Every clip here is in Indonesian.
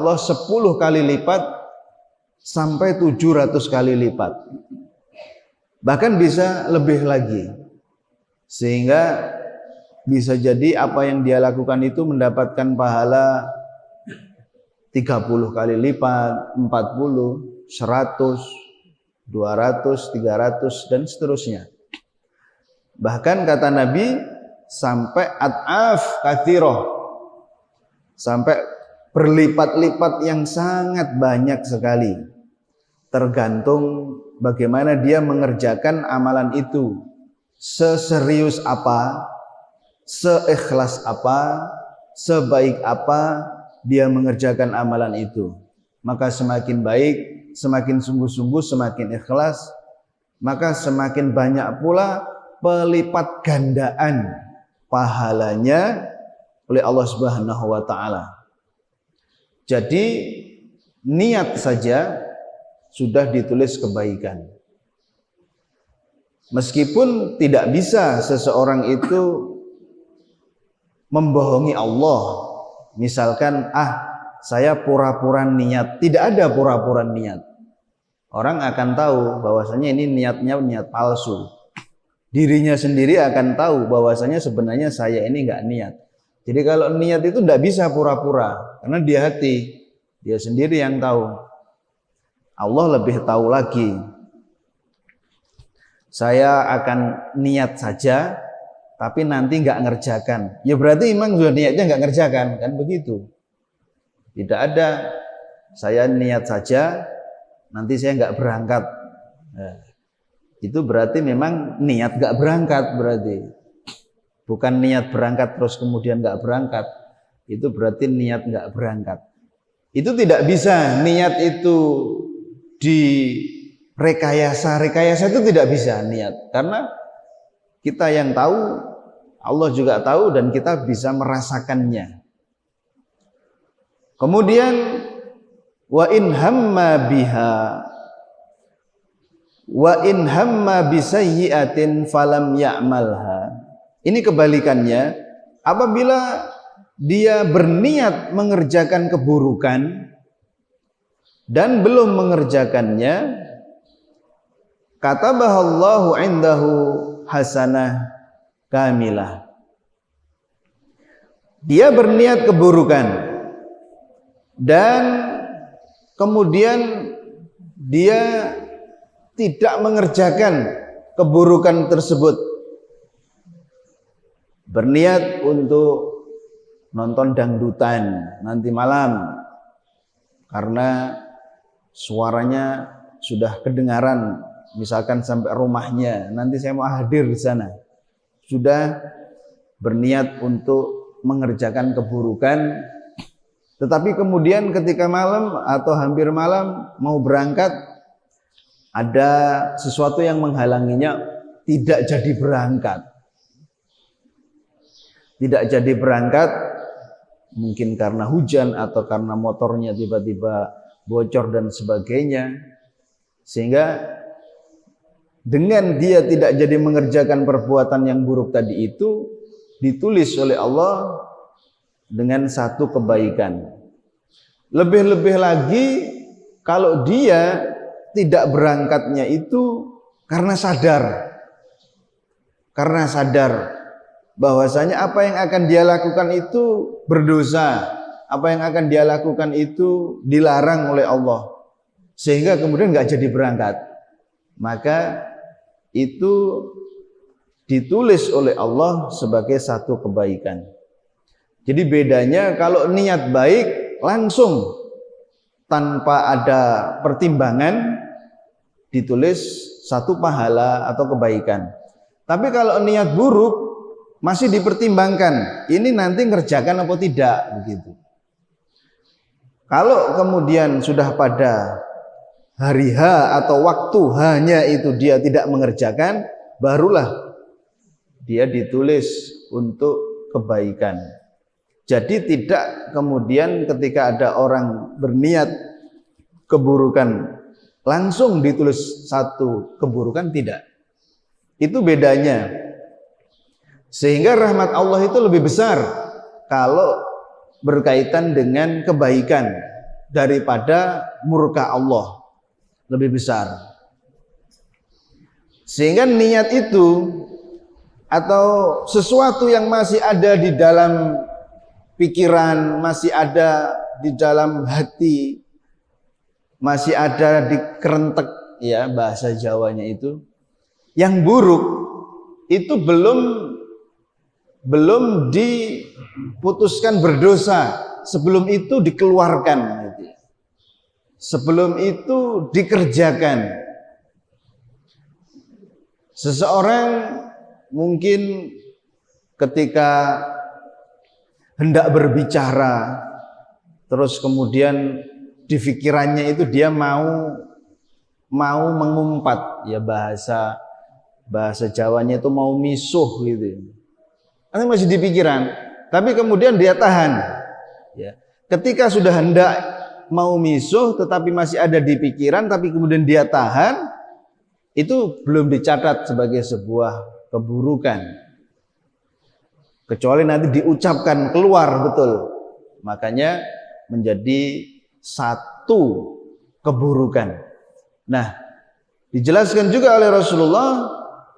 Allah 10 kali lipat sampai 700 kali lipat. Bahkan bisa lebih lagi. Sehingga bisa jadi apa yang dia lakukan itu mendapatkan pahala 30 kali lipat, 40, 100, 200, 300 dan seterusnya. Bahkan kata Nabi sampai at'af katsiroh, sampai berlipat-lipat yang sangat banyak sekali. Tergantung bagaimana dia mengerjakan amalan itu, seserius apa, seikhlas apa, sebaik apa dia mengerjakan amalan itu. Maka semakin baik, semakin sungguh-sungguh, semakin ikhlas, maka semakin banyak pula pelipat gandaan pahalanya oleh Allah Subhanahu wa taala. Jadi niat saja sudah ditulis kebaikan. Meskipun tidak bisa seseorang itu membohongi Allah. Misalkan, saya pura-pura niat. Tidak ada pura-pura niat. Orang akan tahu bahwasanya ini niatnya niat palsu. Dirinya sendiri akan tahu bahwasanya sebenarnya saya ini enggak niat. Jadi kalau niat itu tidak bisa pura-pura, karena di hati dia sendiri yang tahu. Allah lebih tahu lagi. Saya akan niat saja, tapi nanti enggak ngerjakan. Ya berarti memang sudah niatnya enggak ngerjakan, kan begitu. Tidak ada saya niat saja, nanti saya enggak berangkat. Nah, itu berarti memang niat enggak berangkat berarti. Bukan niat berangkat terus kemudian enggak berangkat. Itu berarti niat enggak berangkat. Itu tidak bisa niat itu direkayasa. Rekayasa itu tidak bisa niat. Karena kita yang tahu, Allah juga tahu dan kita bisa merasakannya. Kemudian wa in hamma biha wa in hamma bisayyi'atin falam ya'malha. Ini kebalikannya, apabila dia berniat mengerjakan keburukan dan belum mengerjakannya, katabahallahu indahu hasanah kamilah. Dia berniat keburukan dan kemudian dia tidak mengerjakan keburukan tersebut. Berniat untuk nonton dangdutan nanti malam karena suaranya sudah kedengaran, misalkan sampai rumahnya, nanti saya mau hadir di sana. Sudah berniat untuk mengerjakan keburukan, tetapi kemudian ketika malam atau hampir malam mau berangkat, ada sesuatu yang menghalanginya, tidak jadi berangkat. Tidak jadi berangkat, mungkin karena hujan atau karena motornya tiba-tiba bocor dan sebagainya. Sehingga dengan dia tidak jadi mengerjakan perbuatan yang buruk tadi itu, ditulis oleh Allah dengan satu kebaikan. Lebih-lebih lagi kalau dia tidak berangkatnya itu karena sadar. Karena sadar bahwasanya apa yang akan dia lakukan itu berdosa, apa yang akan dia lakukan itu dilarang oleh Allah, sehingga kemudian nggak jadi berangkat. Maka itu ditulis oleh Allah sebagai satu kebaikan. Jadi bedanya kalau niat baik langsung tanpa ada pertimbangan ditulis satu pahala atau kebaikan. Tapi kalau niat buruk masih dipertimbangkan, ini nanti ngerjakan apa tidak begitu. Kalau kemudian sudah pada hari H atau waktu H-nya itu dia tidak mengerjakan, barulah dia ditulis untuk kebaikan. Jadi tidak kemudian ketika ada orang berniat keburukan langsung ditulis satu keburukan, tidak. Itu bedanya. Sehingga rahmat Allah itu lebih besar kalau berkaitan dengan kebaikan. daripada murka Allah, lebih besar. Sehingga niat itu atau sesuatu yang masih ada di dalam pikiran, masih ada di dalam hati, masih ada di kerentek, ya bahasa Jawanya itu, yang buruk itu belum diputuskan berdosa, sebelum itu dikeluarkan gitu. Sebelum itu dikerjakan. Seseorang mungkin ketika hendak berbicara, terus kemudian di pikirannya itu dia mau mengumpat, ya bahasa Jawanya itu mau misuh gitu. Nanti masih di pikiran, tapi kemudian dia tahan. Ya. Ketika sudah hendak mau misuh, tetapi masih ada di pikiran, tapi kemudian dia tahan, itu belum dicatat sebagai sebuah keburukan. Kecuali nanti diucapkan keluar betul. Makanya menjadi satu keburukan. Nah, dijelaskan juga oleh Rasulullah,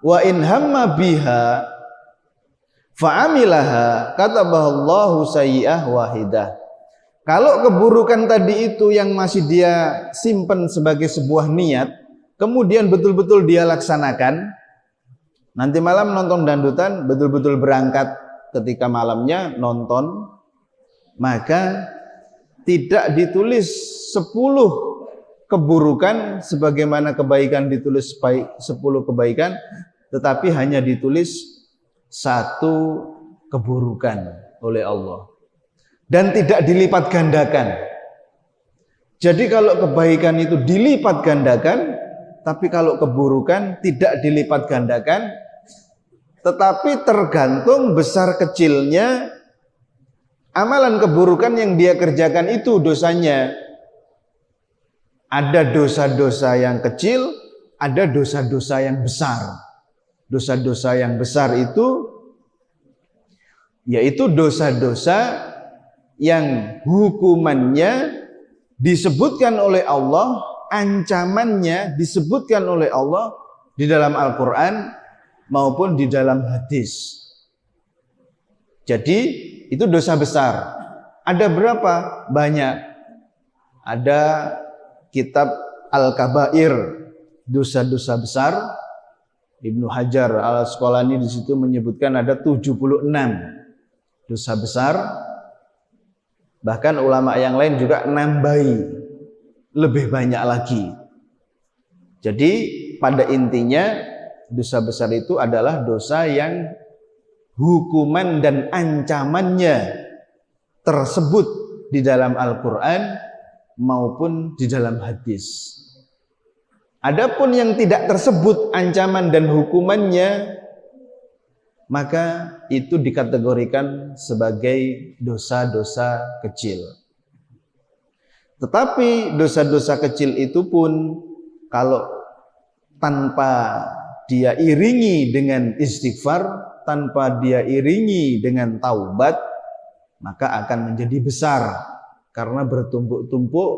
wa in hamma biha fa'amilaha katabahallahu sayyi'ah wahidah. Kalau keburukan tadi itu yang masih dia simpen sebagai sebuah niat, kemudian betul-betul dia laksanakan, nanti malam nonton dangdutan, betul-betul berangkat ketika malamnya nonton, maka tidak ditulis 10 keburukan sebagaimana kebaikan ditulis 10 kebaikan, tetapi hanya ditulis 1 keburukan oleh Allah, dan tidak dilipat gandakan. Jadi kalau kebaikan itu dilipat gandakan, tapi kalau keburukan tidak dilipat gandakan, tetapi tergantung besar kecilnya amalan keburukan yang dia kerjakan itu dosanya. Ada dosa-dosa yang kecil, ada dosa-dosa yang besar. Dosa-dosa yang besar itu yaitu dosa-dosa yang hukumannya disebutkan oleh Allah, ancamannya disebutkan oleh Allah di dalam Al-Quran maupun di dalam hadis. Jadi itu dosa besar. Ada berapa? Banyak. Ada kitab Al-Kabair, dosa-dosa besar. Ibnu Hajar Al-Asqalani di situ menyebutkan ada 76 dosa besar. Bahkan ulama yang lain juga nambahi lebih banyak lagi. Jadi pada intinya dosa besar itu adalah dosa yang hukuman dan ancamannya tersebut di dalam Al-Quran maupun di dalam hadis. Adapun yang tidak tersebut ancaman dan hukumannya, maka itu dikategorikan sebagai dosa-dosa kecil. Tetapi dosa-dosa kecil itu pun kalau tanpa dia iringi dengan istighfar, tanpa dia iringi dengan taubat, maka akan menjadi besar karena bertumpuk-tumpuk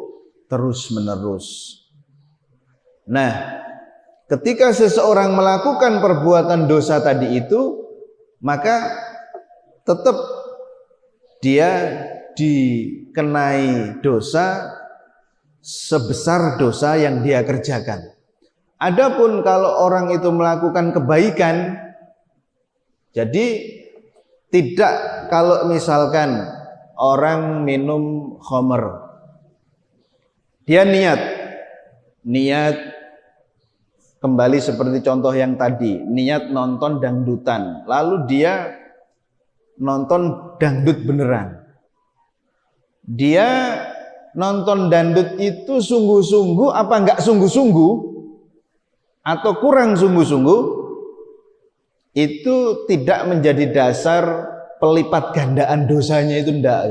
terus-menerus. Nah, ketika seseorang melakukan perbuatan dosa tadi itu, maka tetap dia dikenai dosa sebesar dosa yang dia kerjakan. Adapun kalau orang itu melakukan kebaikan, jadi tidak, kalau misalkan orang minum khamr, dia niat kembali seperti contoh yang tadi, niat nonton dangdutan, lalu dia nonton dangdut beneran. Dia nonton dangdut itu sungguh-sungguh apa enggak sungguh-sungguh atau kurang sungguh-sungguh, itu tidak menjadi dasar pelipat gandaan dosanya, itu enggak.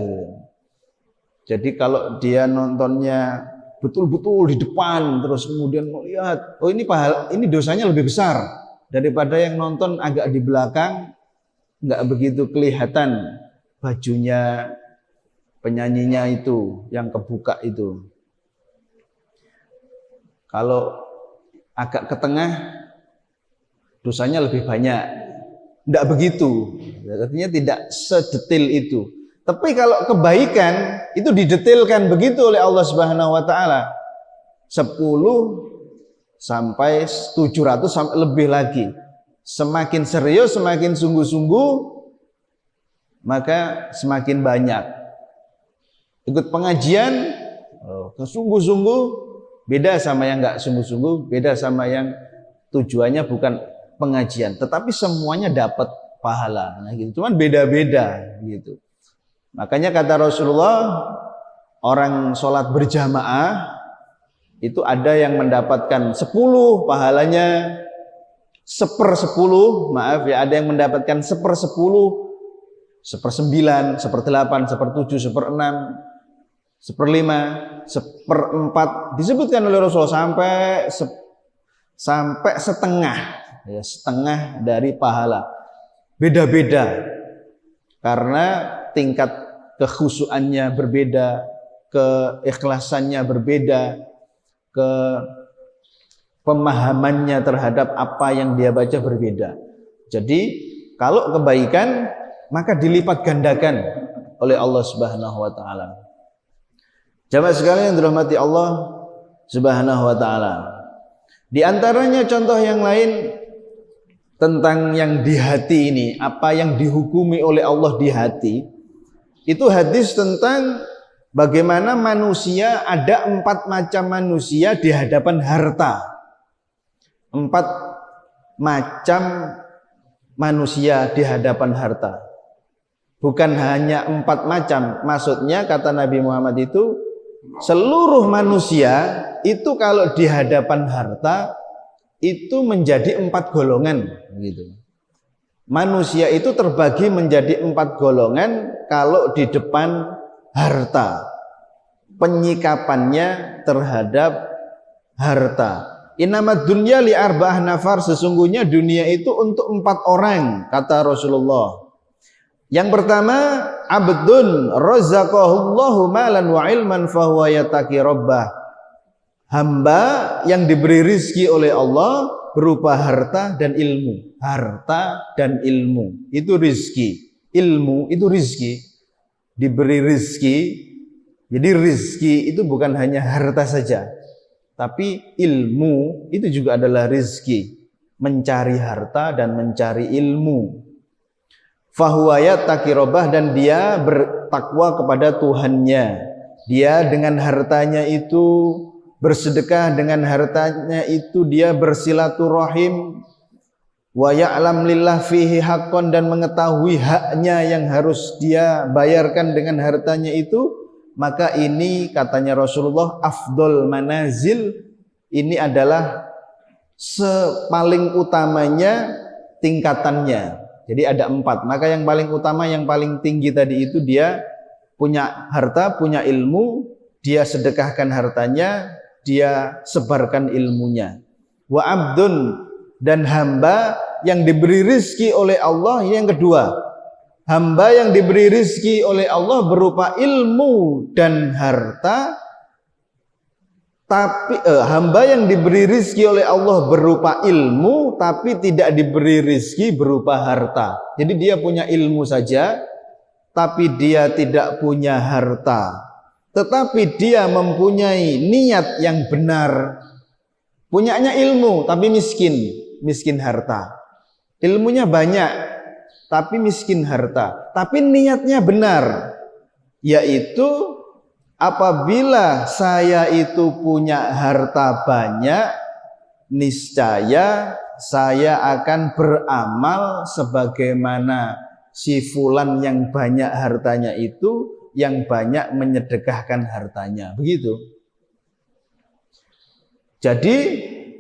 Jadi kalau dia nontonnya betul-betul di depan, terus kemudian melihat, oh ini dosanya lebih besar daripada yang nonton agak di belakang, enggak begitu kelihatan bajunya penyanyinya itu yang kebuka itu. Kalau agak ke tengah dosanya lebih banyak. Tidak begitu. Artinya tidak sedetail itu. Tapi kalau kebaikan itu didetailkan begitu oleh Allah Subhanahu wa taala. 10 sampai 700 sampai lebih lagi. Semakin serius, semakin sungguh-sungguh, maka semakin banyak. Ikut pengajian, sungguh-sungguh, beda sama yang nggak sungguh-sungguh, beda sama yang tujuannya bukan pengajian, tetapi semuanya dapat pahala. Nah, gitu. Cuman beda-beda gitu. Makanya kata Rasulullah, orang sholat berjamaah itu ada yang mendapatkan 10 pahalanya 1/10, maaf ya, ada yang mendapatkan 1/10, 1/9, 1/8, 1/7, 1/6, 1/5, 1/4, disebutkan oleh Rasulullah sampai setengah, ya, setengah dari pahala. Beda-beda karena tingkat kekhusyuannya berbeda, keikhlasannya berbeda, ke pemahamannya terhadap apa yang dia baca berbeda. Jadi kalau kebaikan maka dilipat gandakan oleh Allah Subhanahu wa taala. Jamaah sekalian yang dirahmati Allah Subhanahu wa taala. Di antaranya contoh yang lain tentang yang di hati ini, apa yang dihukumi oleh Allah di hati, itu hadis tentang bagaimana manusia, ada 4 macam manusia di hadapan harta. 4 macam manusia di hadapan harta. Bukan hanya 4 macam, maksudnya kata Nabi Muhammad itu seluruh manusia itu kalau di hadapan harta itu menjadi 4 golongan gitu. Manusia itu terbagi menjadi 4 golongan kalau di depan harta. Penyikapannya terhadap harta. Innamad dunya li arba'ah nafar, sesungguhnya dunia itu untuk 4 orang, kata Rasulullah. Yang pertama, abdun razaqahullahu malan wa ilman fahuwa yattaqi rabbah. Hamba yang diberi rizki oleh Allah berupa harta dan ilmu. Harta dan ilmu itu rizki. Ilmu itu rizki. Diberi rizki. Jadi rizki itu bukan hanya harta saja, tapi ilmu itu juga adalah rizki. Mencari harta dan mencari ilmu. Fahuwa yattaqi rabbah, dan dia bertakwa kepada Tuhannya. Dia dengan hartanya itu bersedekah, dengan hartanya itu dia bersilaturahim. Wa ya'lam lillah fihi haqqan, dan mengetahui haknya yang harus dia bayarkan dengan hartanya itu. Maka ini katanya Rasulullah afdol manazil, ini adalah paling utamanya tingkatannya. Jadi ada 4. Maka yang paling utama, yang paling tinggi tadi itu dia punya harta, punya ilmu, dia sedekahkan hartanya, dia sebarkan ilmunya. Wa abdun, dan hamba yang diberi rizki oleh Allah. Yang kedua, hamba yang diberi rizki oleh Allah berupa ilmu dan harta. Tapi hamba yang diberi rizki oleh Allah berupa ilmu, tapi tidak diberi rizki berupa harta. Jadi dia punya ilmu saja, tapi dia tidak punya harta. Tetapi dia mempunyai niat yang benar. Punyanya ilmu, tapi miskin harta. Ilmunya banyak, tapi miskin harta. Tapi niatnya benar, yaitu apabila saya itu punya harta banyak, niscaya saya akan beramal sebagaimana si fulan yang banyak hartanya itu, yang banyak menyedekahkan hartanya. Begitu. Jadi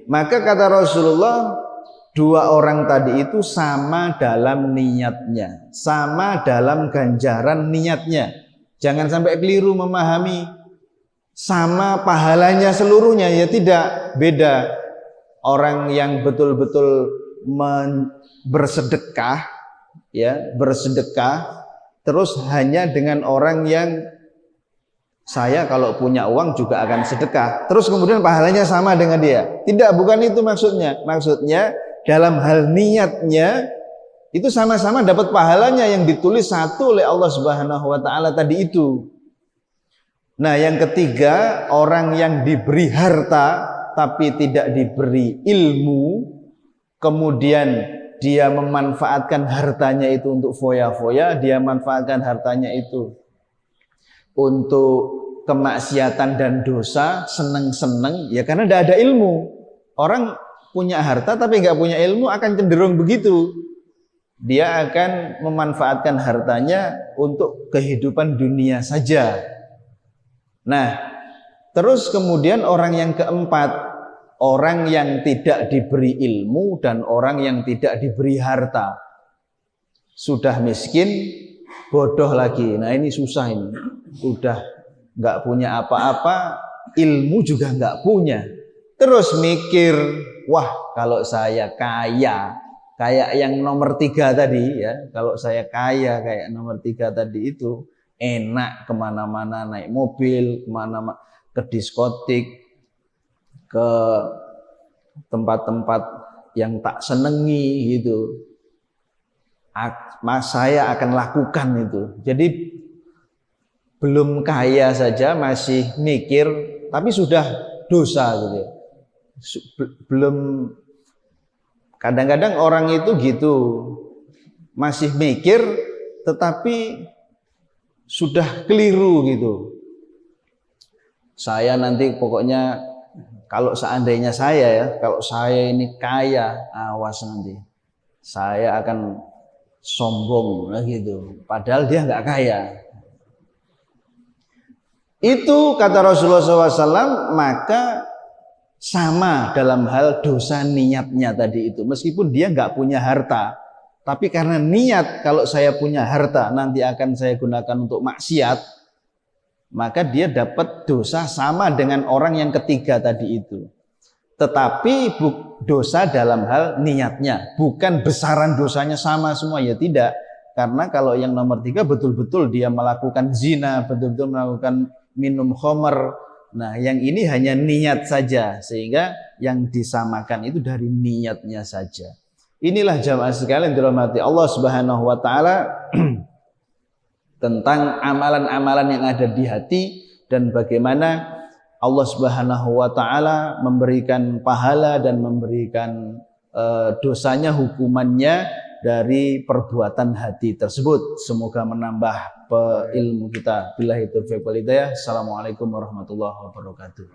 maka kata Rasulullah, 2 orang tadi itu sama dalam niatnya, sama dalam ganjaran niatnya. Jangan sampai keliru memahami sama pahalanya seluruhnya, ya tidak, beda. Orang yang betul-betul bersedekah, ya, bersedekah terus hanya dengan orang yang saya kalau punya uang juga akan sedekah. Terus kemudian pahalanya sama dengan dia. Tidak, bukan itu maksudnya. Maksudnya dalam hal niatnya itu sama-sama dapat pahalanya yang ditulis satu oleh Allah Subhanahu wa taala tadi itu. Nah, yang ketiga, orang yang diberi harta tapi tidak diberi ilmu, kemudian dia memanfaatkan hartanya itu untuk foya-foya, dia manfaatkan hartanya itu untuk kemaksiatan dan dosa, seneng-seneng, ya karena tidak ada ilmu. Orang punya harta tapi nggak punya ilmu akan cenderung begitu. Dia akan memanfaatkan hartanya untuk kehidupan dunia saja. Nah, terus kemudian orang yang keempat, orang yang tidak diberi ilmu dan orang yang tidak diberi harta. Sudah miskin, bodoh lagi. Nah, ini susah ini. Udah nggak punya apa-apa, ilmu juga nggak punya. Terus mikir, wah kalau saya kaya, kayak yang nomor 3 tadi ya, kalau saya kaya kayak nomor 3 tadi itu, enak kemana-mana, naik mobil, kemana-mana, ke diskotik, ke tempat-tempat yang tak senengi gitu. Saya akan lakukan itu. Jadi belum kaya saja masih mikir, tapi sudah dosa gitu. Belum, kadang-kadang orang itu gitu, masih mikir tetapi sudah keliru gitu. Saya nanti pokoknya kalau seandainya saya ya, kalau saya ini kaya, awas nanti saya akan sombong gitu. Padahal dia nggak kaya. Itu kata Rasulullah SAW, maka sama dalam hal dosa niatnya tadi itu. Meskipun dia nggak punya harta, tapi karena niat kalau saya punya harta nanti akan saya gunakan untuk maksiat, maka dia dapat dosa sama dengan orang yang ketiga tadi itu. Tetapi dosa dalam hal niatnya, bukan besaran dosanya sama semua, ya tidak. Karena kalau yang nomor 3 betul-betul dia melakukan zina, betul-betul melakukan minum khamar. Nah, yang ini hanya niat saja, sehingga yang disamakan itu dari niatnya saja. Inilah jamaah sekalian dirahmati Allah Subhanahu wa taala tentang amalan-amalan yang ada di hati dan bagaimana Allah Subhanahu wa taala memberikan pahala dan memberikan dosanya, hukumannya dari perbuatan hati tersebut. Semoga menambah ilmu kita. Billahi taufiq wal hidayah. Assalamualaikum warahmatullahi wabarakatuh.